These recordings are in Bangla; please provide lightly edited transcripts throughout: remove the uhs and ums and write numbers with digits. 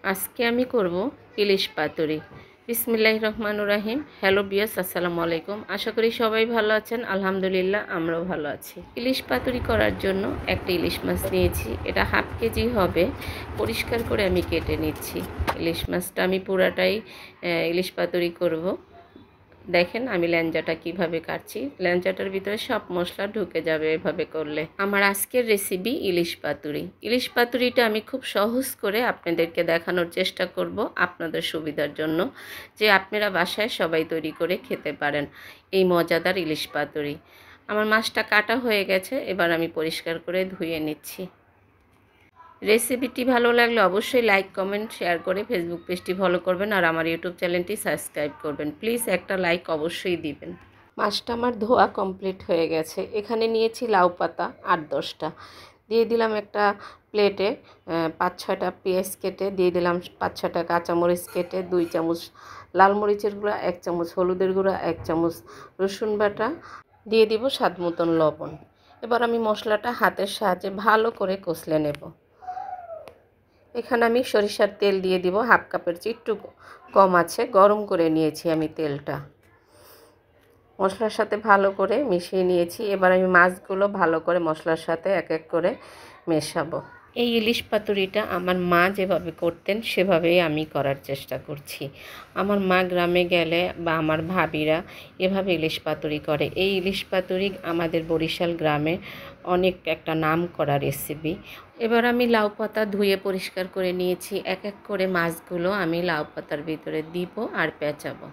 আজকে আমি করব ইলিশ পাতুরি। বিসমিল্লাহির রহমানির রহিম। হ্যালো বিয়াস, আসসালামু আলাইকুম। আশা করি সবাই ভালো আছেন। আলহামদুলিল্লাহ আমরাও ভালো আছি। ইলিশ পাতুরি করার জন্য একটা ইলিশ মাছ নিয়েছি। এটা হাফ কেজি হবে। পরিষ্কার করে আমি কেটে নিচ্ছি। ইলিশ মাছটা আমি পুরাটাই ইলিশ পাতুরি করব। দেখেন আমি ল্যাঞ্জাটা কিভাবে কাটছি। ল্যাঞ্জাটার ভিতরে সব মশলা ঢুকে যাবে এভাবে করলে। আমার আজকের রেসিপি ইলিশ পাতুরি। ইলিশ পাতুরিটা আমি খুব সহজ করে আপনাদেরকে দেখানোর চেষ্টা করব আপনাদের সুবিধার জন্য, যে আপনারা বাসায় সবাই তৈরি করে খেতে পারেন এই মজাদার ইলিশ পাতুরি। আমার মাছটা কাটা হয়ে গেছে, এবার আমি পরিষ্কার করে ধুয়ে নিচ্ছি। রেসিপিটি ভালো লাগলে অবশ্যই লাইক, কমেন্ট, শেয়ার করে ফেসবুক পেজটি ফলো করবেন আর আমার ইউটিউব চ্যানেলটি সাবস্ক্রাইব করবেন। প্লিজ একটা লাইক অবশ্যই দিবেন। মাছটা আমার ধোয়া কমপ্লিট হয়ে গেছে। এখানে নিয়েছি লাউ পাতা 8-10টা, দিয়ে দিলাম একটা প্লেটে 5-6টা পেঁয়াজ কেটে, দিয়ে দিলাম 5-6টা কাঁচামরিচ কেটে, 2 চামচ লাল মরিচের গুঁড়া, 1 চামচ হলুদের গুঁড়া, 1 চামচ রসুন বাটা, দিয়ে দিব স্বাদ মতন লবণ। এবার আমি মশলাটা হাতের সাহায্যে ভালো করে কষলে নেব। এখানে আমি সরিষার তেল দিয়ে দিব, হাফ কাপের চেয়ে একটু কম আছে, গরম করে নিয়েছি আমি তেলটা। মশলার সাথে ভালো করে মিশিয়ে নিয়েছি। এবার আমি মাছগুলো ভালো করে মশলার সাথে এক এক করে মেশাবো। এই ইলিশ পাতুরিটা আমার মা যেভাবে করতেন সেভাবেই আমি করার চেষ্টা করছি। আমার মা গ্রামে গেলে বা আমার ভাবিরা এভাবে ইলিশ পাতুরি করে। এই ইলিশ পাতুরি আমাদের বরিশাল গ্রামে অনেক একটা নাম করা রেসিপি। এবার আমি লাউ পাতা ধুয়ে পরিষ্কার করে নিয়েছি। এক এক করে মাছগুলো আমি লাউ পাতার ভিতরে দিব আর পেঁচাবো।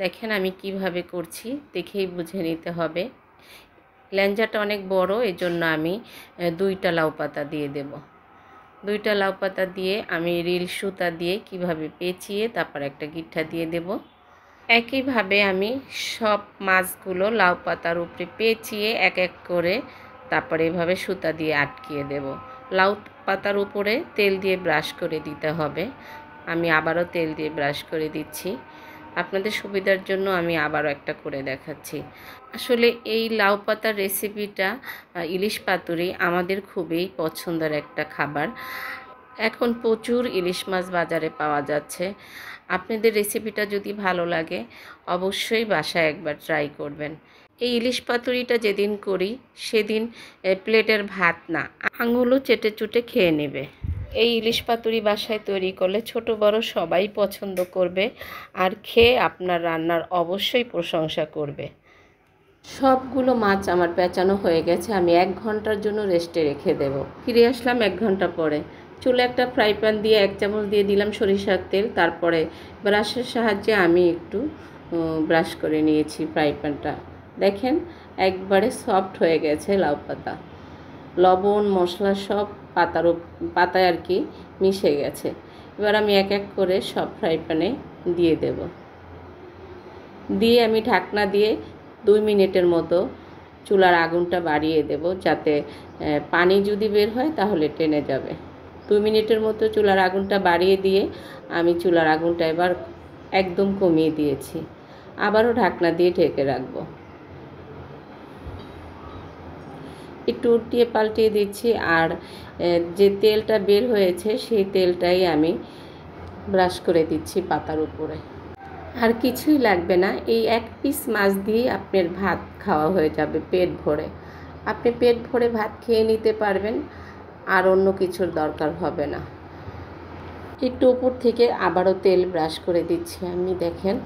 দেখেন আমি কিভাবে করছি, দেখেই বুঝে নিতে হবে। ল্যাঞ্জাটা অনেক বড়, এজন্য আমি 2টা লাউ পাতা দিয়ে দেব। 2টা লাউ পাতা দিয়ে আমি রিল সুতা দিয়ে কিভাবে পেঁচিয়ে তারপর একটা গিঠা দিয়ে দেব। একইভাবে আমি সব মাছগুলো লাউ পাতার উপরে পেঁচিয়ে এক এক করে তারপরে এভাবে সুতা দিয়ে আটকিয়ে দেব। লাউ পাতার উপরে তেল দিয়ে ব্রাশ করে দিতে হবে। আমি আবারও তেল দিয়ে ব্রাশ করে দিচ্ছি। আপনাদের সুবিধার জন্য আমি আবারও একটা করে দেখাচ্ছি। আসলে এই লাউ পাতার রেসিপিটা, ইলিশ পাতুরি আমাদের খুবই পছন্দের একটা খাবার। এখন প্রচুর ইলিশ মাছ বাজারে পাওয়া যাচ্ছে। আপনাদের রেসিপিটা যদি ভালো লাগে অবশ্যই বাসায় একবার ট্রাই করবেন। এই ইলিশ পাতুরিটা যেদিন করি সেদিন প্লেটের ভাত না, আঙুলও চেটে চুটে খেয়ে নেবে। এই ইলিশ পাতুরি বাসায় তৈরি করলে ছোট বড় সবাই পছন্দ করবে আর খেয়ে আপনার রান্নার অবশ্যই প্রশংসা করবে। সবগুলো মাছ আমার পেঁচানো হয়ে গেছে। আমি 1 ঘন্টার জন্য রেস্টে রেখে দেব। ফিরে আসলাম 1 ঘন্টা পরে। চুলে একটা ফ্রাই প্যান দিয়ে 1 চামচ দিয়ে দিলাম সরিষার তেল। তারপরে ব্রাশের সাহায্যে আমি একটু ব্রাশ করে নিয়েছি ফ্রাই প্যানটা। দেখেন একবারে সফট হয়ে গেছে লাউ পাতা। লবণ মশলা সব পাতায় আর কি মিশে গেছে। এবার আমি এক এক করে সব ফ্রাই প্যানে দিয়ে দেব। দিয়ে আমি ঢাকনা দিয়ে 2 মিনিটের মতো চুলার আগুনটা বাড়িয়ে দেব, যাতে পানি যদি বের হয় তাহলে টেনে যাবে। 2 মিনিটের মতো চুলার আগুনটা বাড়িয়ে দিয়ে আমি চুলার আগুনটা এবার একদম কমিয়ে দিয়েছি। আবারও ঢাকনা দিয়ে ঢেকে রাখবো। একটু উল্টিয়ে পাল্টিয়ে দিচ্ছি আর যে তেলটা বের হয়েছে সেই তেলটাই আমি ব্রাশ করে দিচ্ছি পাতার উপরে। আর কিছুই লাগবে না, এই 1 পিস মাছ দিয়ে আপনার ভাত খাওয়া হয়ে যাবে পেট ভরে। আপনি পেট ভরে ভাত খেয়ে নিতে পারবেন, আর অন্য কিছুর দরকার হবে না। একটু উপর থেকে আবারও তেল ব্রাশ করে দিচ্ছি আমি। দেখেন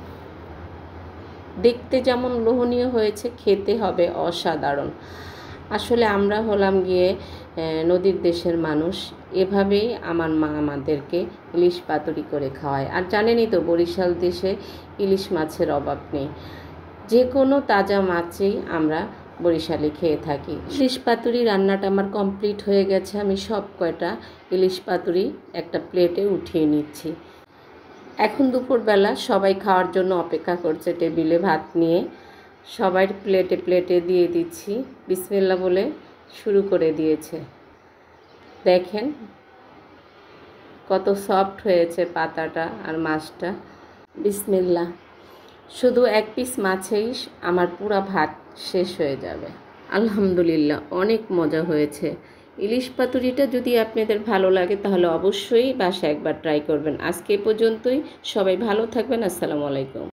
দেখতে যেমন লোভনীয় হয়েছে, খেতে হবে অসাধারণ। আসলে আমরা হলাম গিয়ে নদীর দেশের মানুষ। এভাবেই আমার মা আমাদেরকে ইলিশ পাতুরি করে খাওয়ায়। আর জানেনই তো বরিশাল দেশে ইলিশ মাছের অভাব নেই। যে কোনো তাজা মাছই আমরা বরিশালে খেয়ে থাকি। ইলিশ পাতুরি রান্নাটা আমার কমপ্লিট হয়ে গেছে। আমি সব কয়টা ইলিশ পাতুরি একটা প্লেটে উঠিয়ে নিচ্ছি। এখন দুপুরবেলা সবাই খাওয়ার জন্য অপেক্ষা করছে টেবিলে ভাত নিয়ে। সবাই প্লেটে প্লেটে দিয়ে দিচ্ছি। বিসমিল্লাহ বলে শুরু করে দিয়েছে। দেখেন কত সফট হয়েছে পাতাটা আর মাছটা। বিসমিল্লাহ। শুধু 1 পিস মাছেই আমার পুরো ভাত শেষ হয়ে যাবে। আলহামদুলিল্লাহ অনেক মজা হয়েছে। ইলিশ পাতুরিটা যদি আপনাদের ভালো লাগে তাহলে অবশ্যই বাসায় একবার ট্রাই করবেন। আজকে এ পর্যন্তই, সবাই ভালো থাকবেন। আসসালামু আলাইকুম।